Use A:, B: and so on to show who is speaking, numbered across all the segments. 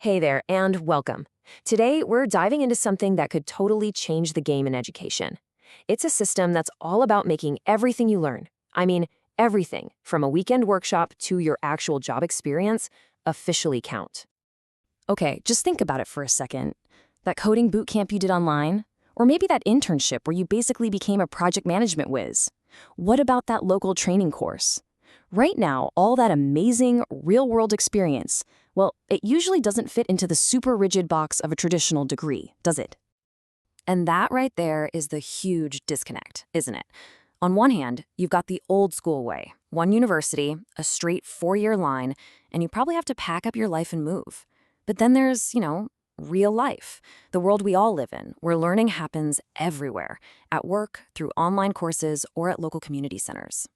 A: Hey there, and welcome. Today, we're diving into something that could totally change the game in education. It's a system that's all about making everything you learn, I mean, everything, from a weekend workshop to your actual job experience, officially count.
B: Okay, just think about it for a second. That coding boot camp you did online? Or maybe that internship where you basically became a project management whiz? What about that local training course? Right now, all that amazing, real-world experience, well, it usually doesn't fit into the super rigid box of a traditional degree, does it? And that right there is the huge disconnect, isn't it? On one hand, you've got the old school way, one university, a straight 4-year line, and you probably have to pack up your life and move. But then there's, real life, the world we all live in, where learning happens everywhere, at work, through online courses, or at local community centers.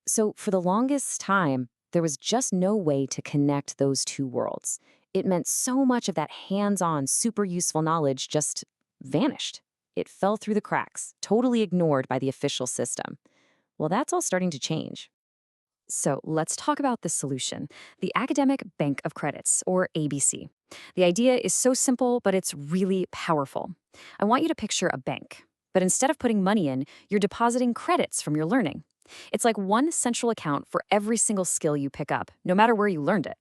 B: So for the longest time, there was just no way to connect those two worlds. It meant so much of that hands-on, super useful knowledge just vanished. It fell through the cracks, totally ignored by the official system. Well, that's all starting to change. So let's talk about the solution, the Academic Bank of Credits, or ABC. The idea is so simple, but it's really powerful. I want you to picture a bank, but instead of putting money in, you're depositing credits from your learning. It's like one central account for every single skill you pick up, no matter where you learned it.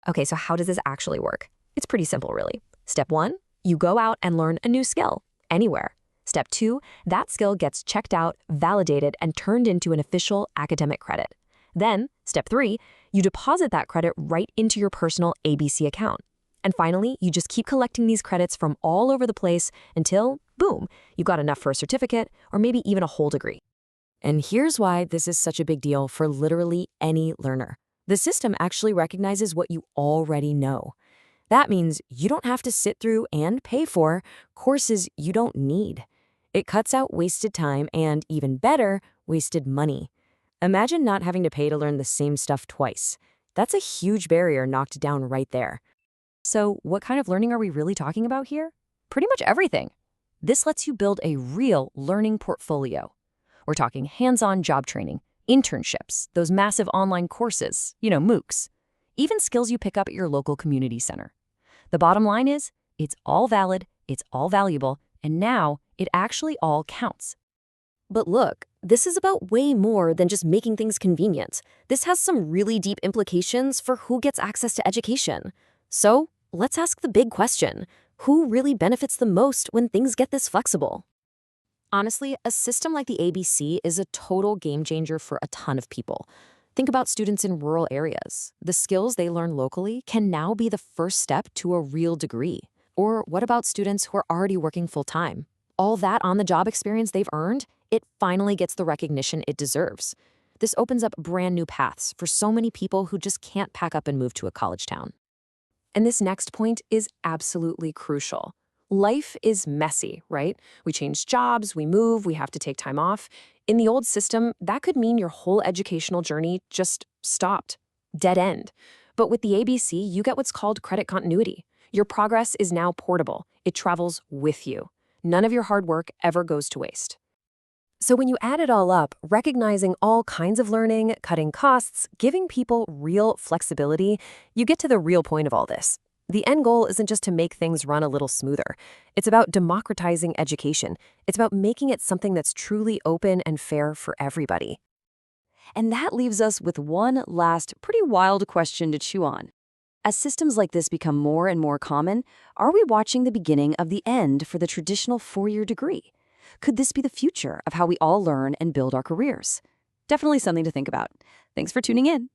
A: Okay, so how does this actually work? It's pretty simple, really. Step 1, you go out and learn a new skill, anywhere. Step 2, that skill gets checked out, validated, and turned into an official academic credit. Then, step 3, you deposit that credit right into your personal ABC account. And finally, you just keep collecting these credits from all over the place until, boom, you got enough for a certificate or maybe even a whole degree. And here's why this is such a big deal for literally any learner. The system actually recognizes what you already know. That means you don't have to sit through and pay for courses you don't need. It cuts out wasted time and, even better, wasted money. Imagine not having to pay to learn the same stuff twice. That's a huge barrier knocked down right there. So what kind of learning are we really talking about here? Pretty much everything. This lets you build a real learning portfolio. We're talking hands-on job training, internships, those massive online courses, MOOCs, even skills you pick up at your local community center. The bottom line is, it's all valid, it's all valuable, and now it actually all counts. But look, this is about way more than just making things convenient. This has some really deep implications for who gets access to education. So let's ask the big question. Who really benefits the most when things get this flexible? Honestly, a system like the ABC is a total game changer for a ton of people. Think about students in rural areas. The skills they learn locally can now be the first step to a real degree. Or what about students who are already working full-time? All that on-the-job experience they've earned, it finally gets the recognition it deserves. This opens up brand new paths for so many people who just can't pack up and move to a college town. And this next point is absolutely crucial. Life is messy, right? We change jobs, we move, we have to take time off. In the old system, that could mean your whole educational journey just stopped. Dead end. But with the ABC, you get what's called credit continuity. Your progress is now portable. It travels with you. None of your hard work ever goes to waste. So when you add it all up, recognizing all kinds of learning, cutting costs, giving people real flexibility, you get to the real point of all this. The end goal isn't just to make things run a little smoother. It's about democratizing education. It's about making it something that's truly open and fair for everybody.
B: And that leaves us with one last pretty wild question to chew on. As systems like this become more and more common, are we watching the beginning of the end for the traditional 4-year degree? Could this be the future of how we all learn and build our careers? Definitely something to think about. Thanks for tuning in.